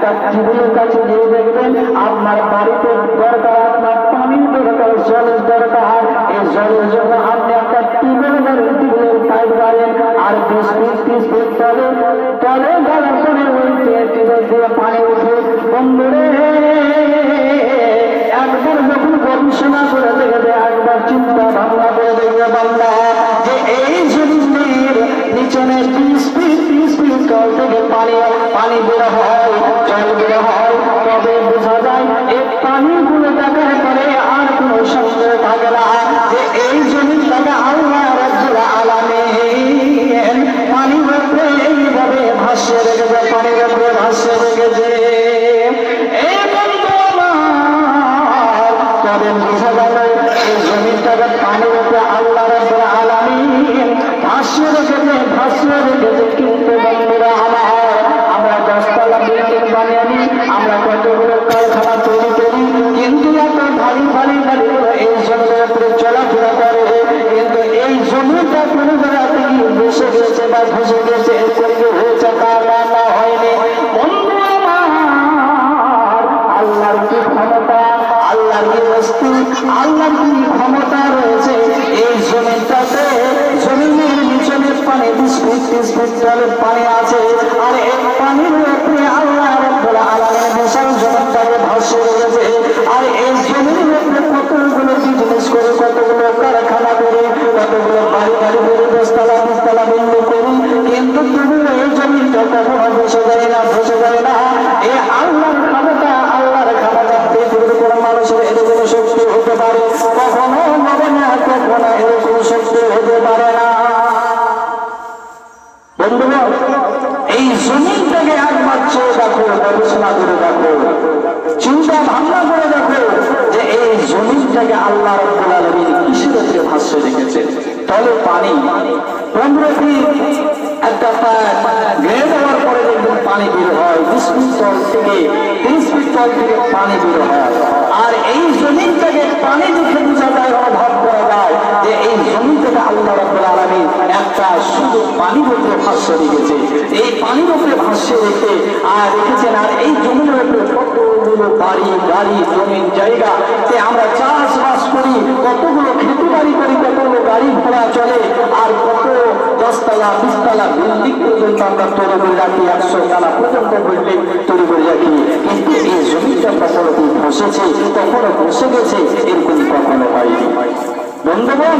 একটা টিউবওয়েলের কাছে গিয়ে দেখবেন আপনার বাড়িতে দরকার, আপনার পানির দরকার, জলের দরকার। এই জলের জন্য আপনি একটা টিউবওয়েলের পাইপ গাড়েন, আর 20 ফিট 30 ফিট তলে গাড়ার পরে ওই টিউবওয়েল দিয়ে পানি উঠে। বন্ধুরে, একবার যখন গবেষণা করে দেখবে, একবার চিন্তা ভাবনা করে দেখবে বান্দা, যে এই জমিনের নিচনে 20 ফিট 30 ফিট তল থেকে পানি বের হয়, জল বের হয়, তবে বোঝা যায় এই পানিগুলো দেখার পরে আর কোনো সন্দেহ থাকে না যে এই জমিনটাকে আল্লাহ রাব্বুল আলামিন পানির উপরে এইভাবে ভাসিয়ে রেখেছে, পানির উপরে ভাসিয়ে রেখেছে। এই বন্ধু আমার, তবে বোঝা গেল এই জমিনটাকে পানির উপরে আল্লাহ রাব্বুল আলামিন ভাসিয়ে রেখেছে। কিন্তু বন্ধুরা আমার, আমরা 10 তলা বিল্ডিং বানিয়ে নিই, আমরা কতগুলো কারখানা তৈরি করি, কিন্তু এত ভারী এই জমির উপরে চলাফেরা করে, কিন্তু এই জমিটা কোনো জায়গাতে বসে গেছে বা ধসে গেছে, এরকম হয়েছে তা না হয়নি। বন্ধু আমার, আল্লাহর কি ক্ষমতা, আল্লাহর কি বস্তু, আল্লাহর কি ক্ষমতা রয়েছে এই জমিটাতে। জমিনের নিচনে পানি 20 ফিট 30 ফিট জলের পানি আছে, আর এই পানির উপরে আল্লাহ রাব্বুল আলামিন বিশাল জমিটাকে ভাসিয়ে রেখেছে। আর এই জমির উপরে কতগুলো বিজনেস করে, কতগুলো কারখানা করে, কতগুলো বাড়ি করে, 10 তলা 20 তলা বিল্ডিং করি, কিন্তু তুমি এই জমিটা কখনো বসে যায় না। এই আল্লাহর ক্ষমতা পৃথিবীর কোন মানুষের এরকম শক্তি হতে পারে? কখনো হবে না, কখনো এরকম শক্তি হতে পারে না। বন্ধুগণ, এই জমিনটাকে একবার চেয়ে দেখো, গবেষণা করে দেখো, চিন্তা ভাবনা করে দেখো যে এই জমিনটাকে আল্লাহ রাব্বুল আলামিন কিসের উপরে ভাসিয়ে রেখেছে। তলে পানি 15 ফিট একটা ঘেরে দেওয়ার পরে দেখবেন পানি বের হয়, 20 ফিট তল থেকে 30 ফিট তল থেকে পানি বের হয়। আর এই জমিনটাকে পানি দেখে বোঝা যায়, অনুভব করা যায় যে এই জমিনটাকে আল্লাহ রাব্বুল আলামিন একটা শুধু পানির উপরে ভাসিয়ে রেখেছে। এই পানির উপরে ভাসিয়ে রেখে রেখেছেন। আর এই জমির উপরে কতগুলো বাড়ি গাড়ি জমির জায়গা, আমরা চাষবাস করি, কতগুলো খেতে বাড়ি করি, কতগুলো গাড়ি ঘোড়া চলে, আর কত 10 তলা 20 তলা বিল্ডিং পর্যন্ত আমরা তৈরি করে রাখি, 100 তলা পর্যন্ত বিল্ডিং তৈরি করে রাখি। কিন্তু এই জমিটা কখনো ধসেছে, কখনো বসে গেছে, এরকম কখনো হয়নি। বন্ধুগণ,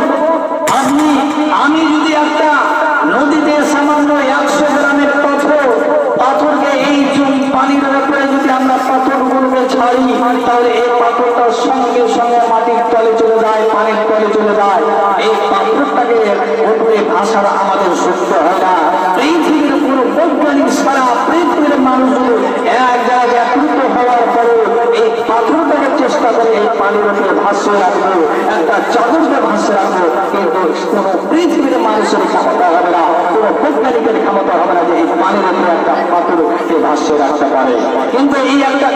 আমি যদি একটা নদীতে সামান্য 100 গ্রামের পাথরকে এই পানির উপরে যদি আমরা পাথরগুলোকে ছাড়ি, তাহলে এই পাথরটা সঙ্গে সঙ্গে মাটির তলে চলে যায়, পানির তলে চলে যায়। এই পাথরটাকে উপরে ভাসার আমাদের শক্তি হয় না। পৃথিবীর কোনো বৈজ্ঞানিক সারা পৃথিবীর মানুষগুলো এক জায়গায় একত্রিত হওয়ার পরে এই পাথরটাকে চেষ্টা করে এই পানির উপরে ভাসিয়ে রাখবো, একটা চাদরকে ভাসিয়ে রাখবো, কিন্তু কোনো পৃথিবীর মানুষের ক্ষমতা হবে না, কোনো বৈজ্ঞানিকের ক্ষমতা হবে না যে এই পানির উপরে একটা পাথরকে ভাসিয়ে রাখতে পারে। কিন্তু এই একটা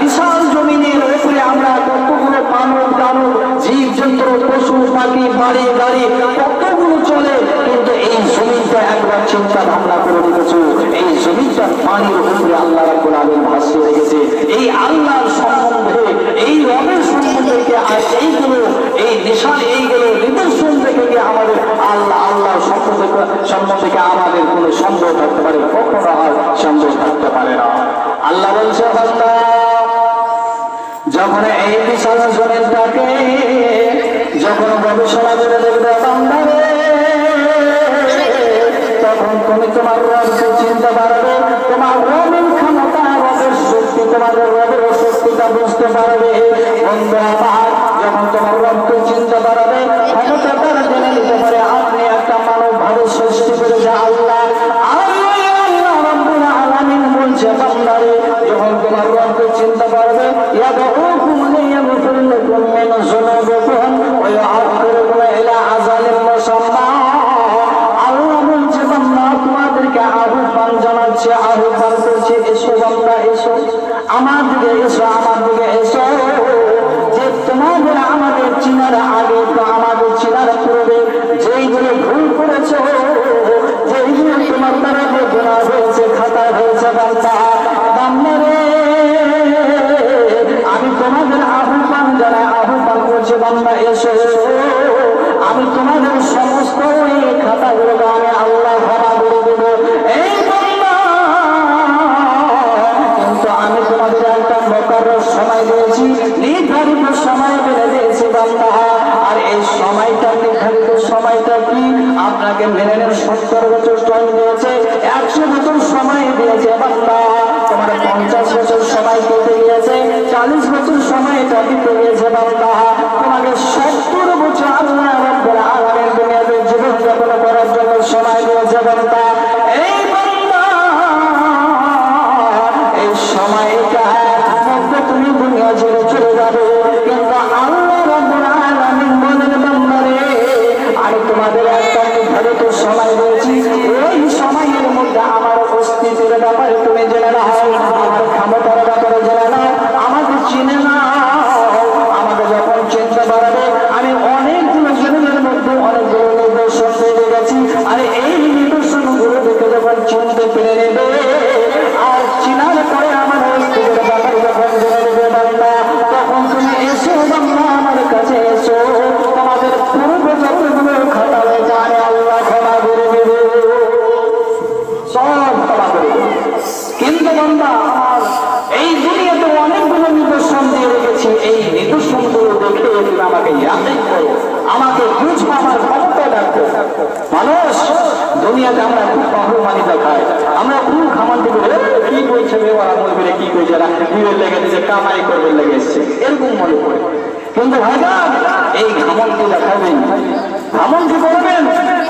বিশাল জমিনের উপরে আমরা কতগুলো মানব দানব জীব জন্তু পশু পাখি বাড়ি গাড়ি কতগুলো চলে, কিন্তু এই জমিনটা একবার চিন্তা ভাবনা করে রেখেছে, এই জমিনটা পানির উপরে আল্লাহ রাব্বুল আলামিন ভাসিয়ে রেখেছে। এই আল্লাহর সম্বন্ধে, এই রবের সম্বন্ধে আর এইগুলো নিদর্শন দেখে গিয়ে আমাদের আল্লাহ সম্বন্ধে আমাদের কোনো সন্দেহ থাকতে পারে? কখনো আর সন্দেহ থাকতে পারে না। আল্লাহ বলছে, বান্দা, যখন এই বিশাল জমিনটাকে যখন গবেষণা করে দেখবে বান্দারে, তখন তুমি তোমার রবকে চিনতে পারবে, তোমার রবের ক্ষমতা, রবের শক্তি, তোমার রবের শক্তিটা বুঝতে পারবে। বন্ধু আমার, যখন তোমার রবকে চিনতে পারবে, ক্ষমতা তারা জেনে নিতে পারে আপনি একটা মানব ভাবে সৃষ্টি করেছে আল্লাহ রাব্বুল আলামিন বলছে, বান্দারে, যখন তোমার রবকে চিনতে পারবে, ইয়াদউকুম লিয়াগফির লাকুম মিন যুনুবিকুম ওয়া ইউআখিরুকুম ইলা আজালিন মুসাম্মা। আল্লাহ বলছে, বান্দা, তোমাদেরকে আহ্বান জানাচ্ছে, আহ্বান করছে, এসো বান্দা, এসো আমার দিকে, এসো আমার দিকে, এসো। যে তোমাদের আমাদের চিনার আগে, তো আমাদের চিনার পূর্বে যেইগুলো ভুল করেছ, যেইগুলো তোমার দ্বারা যে গুনাহ হয়েছে, খাতা হয়েছে, বান্দা বান্দা রে, আমি তোমাদের আহ্বান জানাই, আহ্বান করছি বান্দা এসো, আমি তোমাদের সমস্ত এই খাতাগুলো আমি আল্লাহ ক্ষমা করে দেব। এই বান্দা, কিন্তু আমি তোমাদের একটা মোকাররর সময় দিয়েছি, নির্ধারিত সময় বেঁধে দিয়েছি বান্দা। আর এই সময়টা, নির্ধারিত সময়টা কি? আপনাকে মেনে নেন 70 বছর টাইম দিয়েছে, 100 বছর সময় দিয়েছে বান্দা। তোমার 50 বছর সময় কেটে গিয়েছে, 40 বছর সময়টা কেটে গিয়েছে বান্দা। তোমাকে 70 বছর আল্লাহ রাব্বুল আলামিন দুনিয়াতে জীবন যাপন করার জন্য সময় দিয়েছে বান্দা। এই বান্দা, এই সময়টা মধ্যে তুমি দুনিয়া ছেড়ে চলে যাবে, কিন্তু আল্লাহ রাব্বুল আলামিন বলেন বান্দা রে, আমি তোমাদের একটা নির্ধারিত সময় দিয়েছি, ওই সময়ের মধ্যে আমার অস্তিত্বের ব্যাপারে তুমি জেনে নাও, আমার ক্ষমতার ব্যাপারে জেনে নাও, আমাকে চিনে নাও। আমাকে যখন চিনতে পারবে, আমি অনেকগুলো জীবনের মধ্যে অনেকগুলো নিদর্শন পেয়ে গেছি, আর এই নিদর্শনগুলো দেখে যখন চিনতে পেরে নেবে, আর চিনার পরে আমার অস্তিত্বের ব্যাপারে যখন জেনে নেবে বান্দা, তখন তুমি এসো বান্দা, আমার কাছে এসো, তোমাদের পূর্ব যতগুলো খাতা হয়েছে আমি আল্লাহ ক্ষমা করে দেব, সব ক্ষমা করে দেব। কিন্তু বান্দা, আমার এই দুনিয়াতে অনেকগুলো নিদর্শন দিয়ে রেখেছি, এই নিদর্শনগুলো দেখে তুমি আমাকে ইয়াকিন করো, আমাকে বুঝবো, আমার ক্ষমতা দেখো। মানুষ দুনিয়াতে আমরা খুব বাহুমানি দেখায়, আমরা খুব খামান্তি করে কি কইছে ওরা মনে করে, কি কইছে এরা বিয়ের লেগে দিয়েছে, কামাই করবে লেগে এসছে, এরকম মনে করে। কিন্তু ভাইজান, এই ঘামন্তি দেখাবেন, ঘামন্তি করবেন,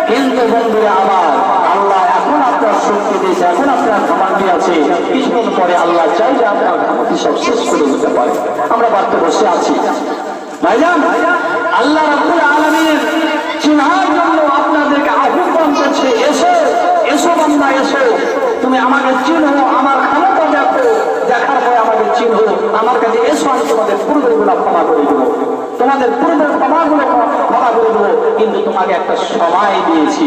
কিন্তু বন্ধুরা আবার আল্লাহ এখন আপনার শক্তি দিয়েছে, এখন আপনার ঘামান্তি আছে, কিছুদিন পরে আল্লাহ চাই যে আপনার ঘামন্তি সব শেষ করে দিতে পারে। আমরা বাড়তে বসে আছি ভাইজান, আল্লাহ রাব্বুল আলামিন চিনার জন্য আপনাদেরকে আহ্বান করছে, এসো এসো বান্দা এসো, তুমি আমাকে চিনো, আমার ক্ষমতা দেখো, দেখার পরে আমাকে চিনো, আমার কাছে এসো, আমি তোমাদের পূর্বের গুলো ক্ষমা করে দেবো, তোমাদের পূর্বের ক্ষমাগুলো ক্ষমা করে দেবো। কিন্তু তোমাকে একটা সময় দিয়েছি,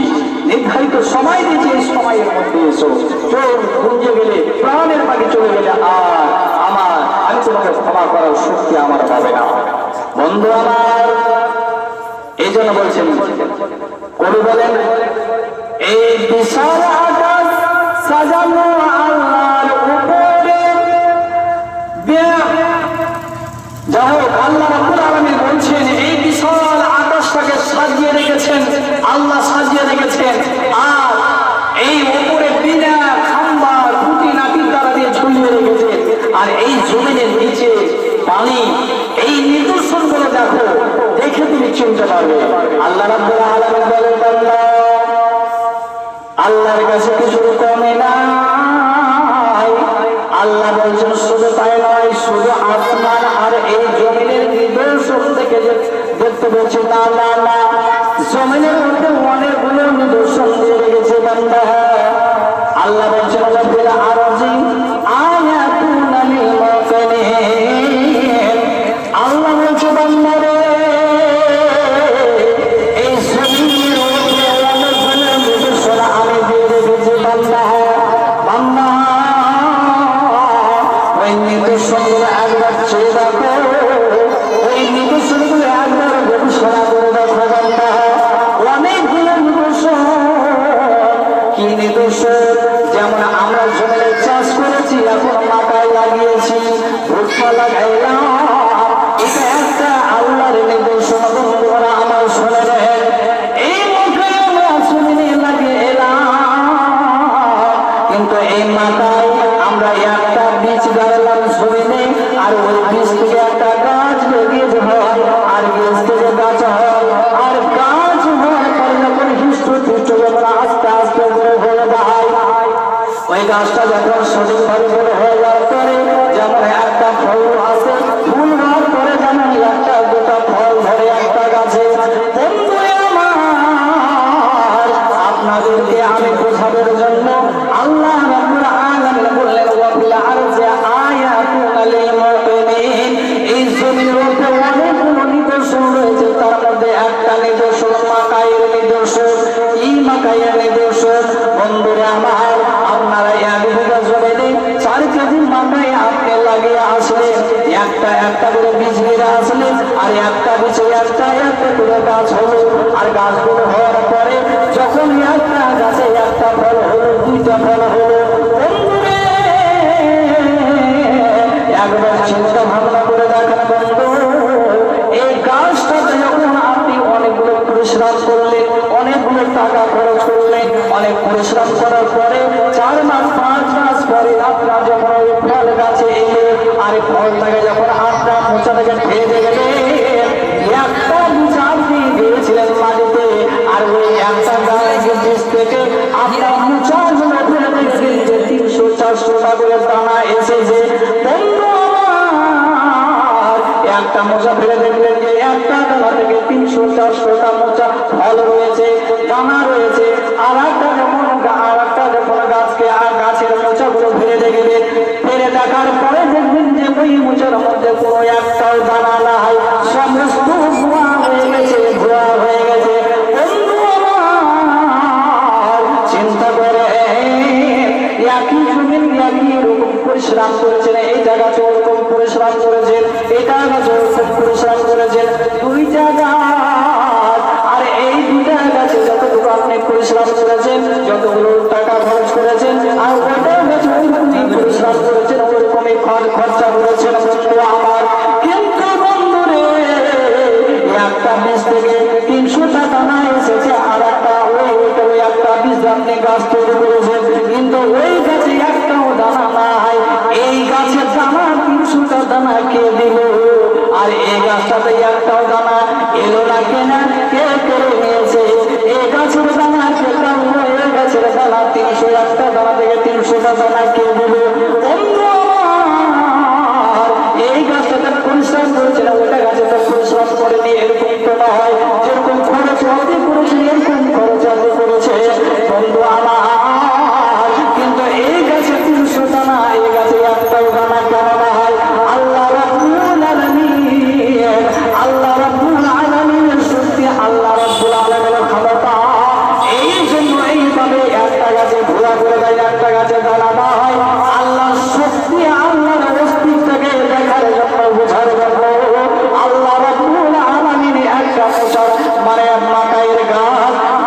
নির্ধারিত সময় দিয়েছি, এই সময়ের মধ্যে এসো। চোর গুঞ্জে গেলে, প্রাণের পাখি চলে গেলে আর আমি তোমাকে ক্ষমা করার শক্তি আমার পাবে না। বন্ধু আমার, এই জন্য বলছেন, কবি বলেন, এই বিশাল আকাশ সাজানো আল্লাহর উপরে, যাই হোক, আল্লাহ রাব্বুল আলামিন বলছেন, এই বিশাল আকাশটাকে সাজিয়ে রেখেছেন, আল্লাহ সাজিয়ে রেখেছেন, আর এই উপরে বিনা খাম্বা খুঁটি নাটির দ্বারা দিয়ে ঝুলিয়ে রেখেছেন, আর এই জমিনের নিচে পানি। এই নিদর্শনগুলো দেখো, দেখে তুমি চিনতে পারবে। আল্লাহ রাব্বুল আলামিন বলেন, বান্দা, আল্লাহর কাছে কিছু কমে নাই। আল্লাহ বলছেন, শুধু তাই নয়, শুধু আসমান আর এই জমিনের নিদর্শন থেকে দেখতে পেয়েছি না, না না, জমিনের মধ্যে অনেকগুলো নিদর্শন দিয়ে রেখেছে বান্দা। আল্লাহ বলছেন, আরজি আয়াতুন লিল মুকিনিন। আল্লাহ বলছে, বান্দা রে, এই জমিনের মধ্যে অনেকগুলো নিদর্শন আমি দিয়ে রেখেছি বান্দা। বান্দা, ওই নিদর্শনগুলো একবার চেয়ে দেখো, ওই নিদর্শনগুলো একবার গবেষণা করে দেখো বান্দা। অনেকগুলো নিদর্শন। কি নিদর্শন? যেমন আমরা জমিনে চাষ করেছি, এখন মাথায় লাগিয়েছি, ভুট্টা লাগাইলাম, এটা একটা আল্লাহর নিদর্শন। বন্ধুরা আমার শুনে নেন, এই মুখে আমরা জমিনে লাগিয়ে এলাম, কিন্তু এই মাথায় আমরা একটা বীজ গাড়লাম জমিনে, আর ওই বীজ থেকে একটা গাছ বেরিয়ে হয়, আর বীজ থেকে গাছ হয়, আর গাছ হওয়ার পরে যখন হৃষ্ট যখন আস্তে আস্তে বড় হয়ে যায়, ওই গাছটা যখন সঠিকভাবে বড় হয়ে যাওয়ার পরে যেমন একটা ফল আসে, ফুল হওয়ার পরে যেমন একটা দুটা ফল ধরে একটা গাছে। আপনাদেরকে আমি বোঝানোর জন্য আল্লাহ রাব্বুল আলামিন বললেন, ওয়াবিল আরজি আয়াতুন লিল মুকিনিন। এই জমিনের মধ্যে অনেকগুলো নিদর্শন রয়েছে, তার মধ্যে একটা নিদর্শন মাকায়ের নিদর্শন। এই মাকায়ের নিদর্শন বন্ধুরা আমার, আপনারা এক বিঘা জমিনে একটা করে বীজ বেড়ে আসলে আর একটা বীজে একটা একটা করে গাছ হলো। আর গাছগুলো হওয়ার পরে যখন একটা গাছে একটা ফল হলো, দুইটা ফল হলো, একবার চিন্তা ভাবনা করে দেখেন বন্ধু, এই গাছটাতে যখন আপনি অনেকগুলো পরিশ্রম করলেন, অনেকগুলো টাকা খরচ করলেন, অনেক পরিশ্রম করার পরে 4 মাস 5 মাস পরে আপনার যখন ওই ফল গাছে এলে আর ফলটাকে যখন আপনার মোচাটাকে ফেলে গেলে একটা বীজ আপনি দিয়েছিলেন মাটিতে আর ওই একটা গাছের বীজ থেকে আপনার মোচাগুলো ফেলে দেখলেন যে 300-400টা করে দানা এসেছে। একটা মোচা ফেলে দেখলেন যে একটা দানা থেকে 300-400টা মোচা ফল রয়েছে, দানা রয়েছে। আর একটা যখন গাছকে আর গাছের মোচাগুলো ফেলে দেখলেন, ফেলে দেখার পরে দেখবেন যে ওই মোচার মধ্যে কোনো একটাও দানা নাই, সমস্ত ভুয়া হয়ে গেছে, ভুয়া হয়ে গেছে। চিন্তা করে একই জমিন একই রকম পরিশ্রম করেছেন, এই জায়গাতে ওরকম পরিশ্রম করেছেন, এটা গাছ ওরকম পরিশ্রম করেছেন, দুইটা গাছ। আর এই দুইটা গাছে যতটুকু আপনি পরিশ্রম করেছেন, যতগুলো টাকা খরচ করেছেন, আর ওটা গাছ ওইরকমই পরিশ্রম করেছেন, ওইরকমই খরচা করেছেন বন্ধু আমার। কিন্তু বন্ধুরে একটা বীজ থেকে 300টা দানা এসেছে, আর একটা ওই একটা বীজ আপনি গাছ তৈরি করেছেন, কিন্তু ওই গাছে একটাও দানা নাই। এই গাছের দানা 300টা দানা কে দিল? আর এই গাছটাতে একটাও দানা এলো না কেনা, কে করে নিয়েছে? এই গাছের দানা কে কাটলো? এই গাছের দানা 301টা দানা থেকে 300টা দানা কে দিল? এই গাছটাতে পরিশ্রম করেছে না, ওইটা গাছে তো পরিশ্রম করেনি। এরকম তো না হয় যেরকম খরচ অতি করেছে এরকম খরচ অতি করেছে বন্ধু আমার। কিন্তু এই গাছে 300 দানা, এই গাছে একটাও দানা কেন না হয়? আল্লাহ রাব্বুল আলামিন, আল্লাহ রাব্বুল আলামিনের সত্যি আল্লাহ রাব্বুল আলামিনের ক্ষমতা। এই জন্য এইভাবে একটা গাছে ঘোরা করে দেয়, একটা গাছে দানা না হয়। আল্লাহ